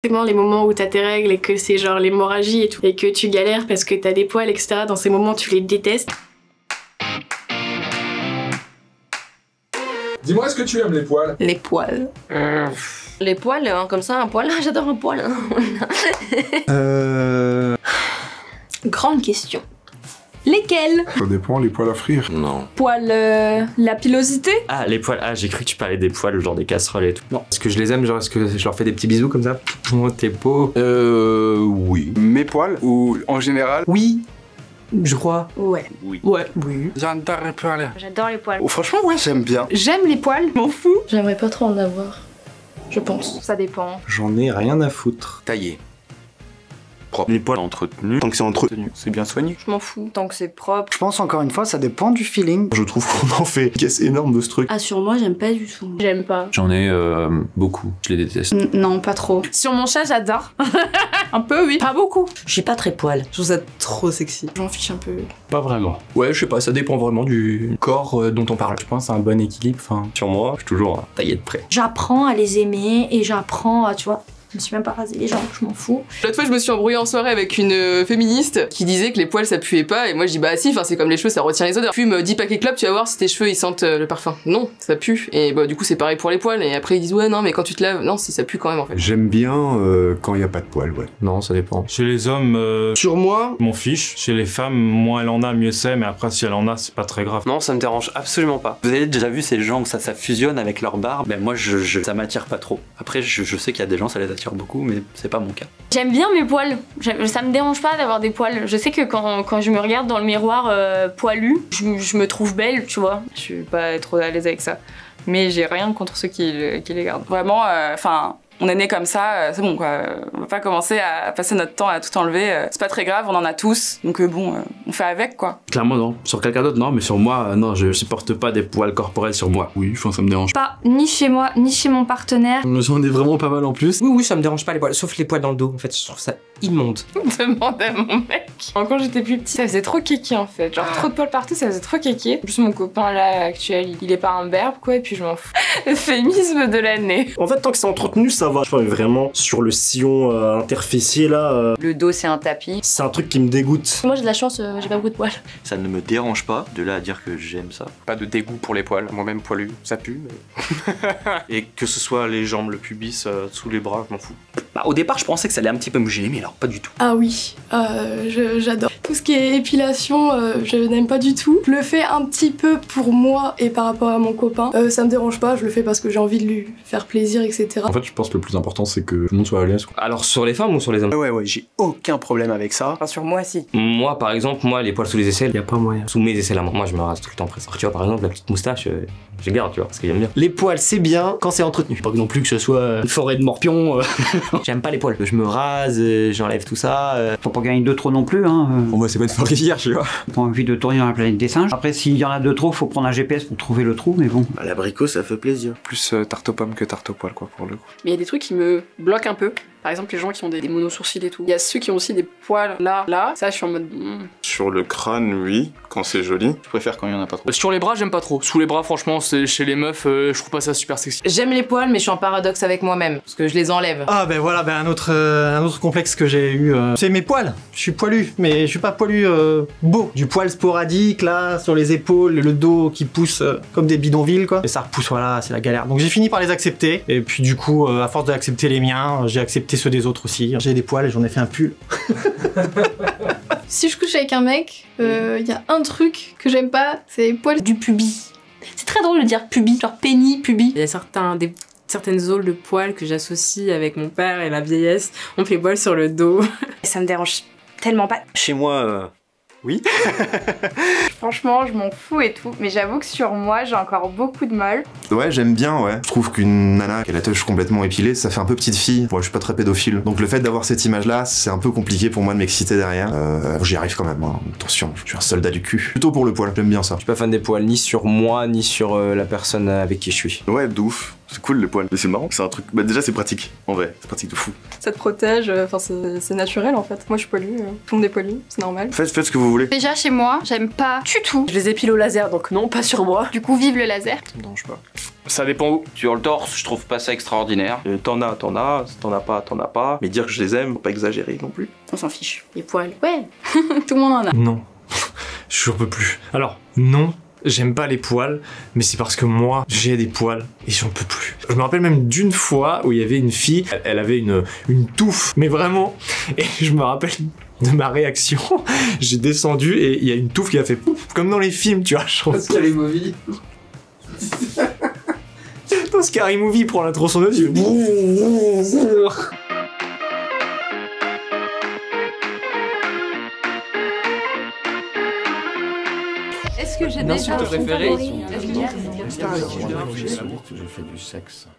Forcément les moments où t'as tes règles et que c'est genre l'hémorragie et tout, et que tu galères parce que t'as des poils, etc. Dans ces moments, tu les détestes. Dis-moi, est-ce que tu aimes les poils? Les poils. Les poils, hein, comme ça, un poil, j'adore un poil. Grande question. Lesquels? Ça dépend, les poils à frire. Non. Poils, la pilosité? Ah, les poils. Ah, j'ai cru que tu parlais des poils, genre des casseroles et tout. Non. Est-ce que je les aime, genre est-ce que je leur fais des petits bisous comme ça? Oh, t'es beau. Oui. Mes poils ou en général? Oui. Je crois. Ouais. Oui. Ouais. Oui. J'adore les poils. J'adore les poils. Oh, franchement, ouais, j'aime bien. J'aime les poils, m'en fous. J'aimerais pas trop en avoir, je pense. Ça dépend. J'en ai rien à foutre. Taillé. Propre. Les poils entretenus. Tant que c'est entretenu, c'est bien soigné. Je m'en fous. Tant que c'est propre. Je pense encore une fois, ça dépend du feeling. Je trouve qu'on en fait une caisse énorme de ce truc. Ah, sur moi, j'aime pas du tout. J'aime pas. J'en ai beaucoup, je les déteste. Non, pas trop. Sur mon chat, j'adore. Un peu, oui. Pas beaucoup. Je suis pas très poil. Je trouve ça trop sexy. J'en fiche un peu. Pas vraiment. Ouais, je sais pas, ça dépend vraiment du corps dont on parle. Je pense à un bon équilibre, enfin. Sur moi, je suis toujours taillé de près. J'apprends à les aimer et j'apprends à, tu vois, je me suis même pas rasé les jambes, je m'en fous. L'autre fois, je me suis embrouillée en soirée avec une féministe qui disait que les poils ça puait pas, et moi je dis bah si, enfin c'est comme les cheveux, ça retient les odeurs. Fume 10 paquets clopes, tu vas voir si tes cheveux ils sentent le parfum. Non, ça pue. Et bah du coup c'est pareil pour les poils, et après ils disent ouais non mais quand tu te laves, non si ça pue quand même en fait. J'aime bien quand il y a pas de poils, ouais. Non, ça dépend. Chez les hommes, Sur moi, m'en fiche. Chez les femmes, moins elle en a, mieux c'est. Mais après, si elle en a, c'est pas très grave. non, ça me dérange absolument pas. Vous avez déjà vu ces gens où ça fusionne avec leur barbe? Ben moi, ça m'attire pas trop. Après, je sais qu'il y a des gens, ça les attire beaucoup, mais c'est pas mon cas. J'aime bien mes poils. Ça me dérange pas d'avoir des poils. Je sais que quand je me regarde dans le miroir poilu, je me trouve belle, tu vois. Je suis pas trop à l'aise avec ça. Mais j'ai rien contre ceux qui les gardent. Vraiment, enfin... on est né comme ça, c'est bon quoi. On va pas commencer à passer notre temps à tout enlever. C'est pas très grave, on en a tous. Donc bon, on fait avec quoi. Clairement non. Sur quelqu'un d'autre non, mais sur moi, non, je supporte pas des poils corporels sur moi. Oui, enfin ça me dérange pas. Pas ni chez moi, ni chez mon partenaire. J'en ai vraiment pas mal en plus. Oui, ça me dérange pas les poils, sauf les poils dans le dos. En fait, je trouve ça immonde. Demande à mon mec. Quand j'étais plus petite, ça faisait trop kéké en fait. Genre trop de poils partout, ça faisait trop kéké. En plus mon copain là actuel, il est pas un berbe quoi, et puis je m'en fous. Euphémisme de l'année. En fait, tant que c'est entretenu, ça va. Je vois vraiment sur le sillon interfécier là. Le dos c'est un tapis. C'est un truc qui me dégoûte. Moi j'ai de la chance, j'ai pas beaucoup de poils. Ça ne me dérange pas, de là à dire que j'aime ça. Pas de dégoût pour les poils. Moi-même poilu, ça pue. Mais... Et que ce soit les jambes, le pubis, sous les bras, je m'en fous. Bah, au départ, je pensais que ça allait un petit peu me gêner, mais alors pas du tout. Ah oui, j'adore. Tout ce qui est épilation, je n'aime pas du tout. Je le fais un petit peu pour moi et par rapport à mon copain. Ça me dérange pas, je le fais parce que j'ai envie de lui faire plaisir, etc. En fait, je pense que le plus important, c'est que tout le monde soit à l'aise. Alors sur les femmes ou sur les hommes? Ouais, j'ai aucun problème avec ça. Enfin sur moi si. Moi, par exemple, les poils sous les aisselles, y a pas moyen. Sous mes aisselles à moi, je me rase tout le temps presque. Tu vois, par exemple, la petite moustache, je garde, tu vois, parce que j'aime bien. Les poils, c'est bien quand c'est entretenu. Pas non plus que ce soit une forêt de morpions. J'aime pas les poils. Je me rase, j'enlève tout ça. Faut pas gagner de trop non plus, hein. Pour moi, c'est pas une forêt, tu vois. Pas envie de tourner dans la planète des singes. Après, s'il y en a de trop, faut prendre un GPS pour trouver le trou, mais bon. Bah, l'abricot, ça fait plaisir. Plus tarte aux pommes que tarte aux poils, quoi, pour le coup. Mais il y a des trucs qui me bloquent un peu. Par exemple, les gens qui ont des monosourcils et tout. Il y a ceux qui ont aussi des poils là. Ça, je suis en mode. Sur le crâne, oui, quand c'est joli. Je préfère quand il y en a pas trop. Sur les bras, j'aime pas trop. Sous les bras, franchement, c'est chez les meufs, je trouve pas ça super sexy. J'aime les poils, mais je suis en paradoxe avec moi-même. Parce que je les enlève. Ah ben voilà, un autre complexe que j'ai eu, c'est mes poils. Je suis poilu, mais je suis pas poilu beau. Du poil sporadique là, sur les épaules, le dos qui pousse comme des bidonvilles quoi. Et ça repousse, voilà, c'est la galère. Donc j'ai fini par les accepter. Et puis du coup, à force d'accepter les miens, j'ai accepté ceux des autres aussi. J'ai des poils et j'en ai fait un pull. Si je couche avec un mec, y a un truc que j'aime pas, c'est les poils Du pubis. C'est très drôle de dire pubis. Genre pénis, pubis. Il y a certaines zones de poils que j'associe avec mon père et la vieillesse. On fait poils sur le dos. Ça me dérange tellement pas. Chez moi, oui. Franchement, je m'en fous et tout. Mais j'avoue que sur moi, j'ai encore beaucoup de mal. Ouais, j'aime bien, ouais. Je trouve qu'une nana qui a la touche complètement épilée, ça fait un peu petite fille. Moi, je suis pas très pédophile. Donc le fait d'avoir cette image-là, c'est un peu compliqué pour moi de m'exciter derrière. J'y arrive quand même, hein. Attention, je suis un soldat du cul. Plutôt pour le poil, j'aime bien ça. Je suis pas fan des poils, ni sur moi, ni sur la personne avec qui je suis. Ouais, de ouf. C'est cool les poils. Mais c'est marrant, c'est un truc. Bah déjà c'est pratique, en vrai. C'est pratique de fou. Ça te protège, enfin c'est naturel en fait. Moi je suis poilue, tout le monde est poilu, c'est normal. Faites ce que vous voulez. Déjà chez moi, j'aime pas du tout. Je les épile au laser, donc non, pas sur moi. Du coup, vive le laser. Ça me dérange pas. Ça dépend où. Sur le torse, je trouve pas ça extraordinaire. T'en as, t'en as pas, t'en as pas. Mais dire que je les aime, faut pas exagérer non plus. On s'en fiche. Les poils, ouais, tout le monde en a. Non, je peux plus. Alors, non, j'aime pas les poils, mais c'est parce que moi, j'ai des poils et j'en peux plus. Je me rappelle même d'une fois où il y avait une fille, elle avait une touffe, mais vraiment, et je me rappelle de ma réaction. J'ai descendu et il y a une touffe qui a fait pouf, comme dans les films, tu vois. Scary Movie. Dans Scary Movie, il prend la tronçonneuse, il fait... Est-ce que j'ai Une insulte préférée? J'ai fait du sexe.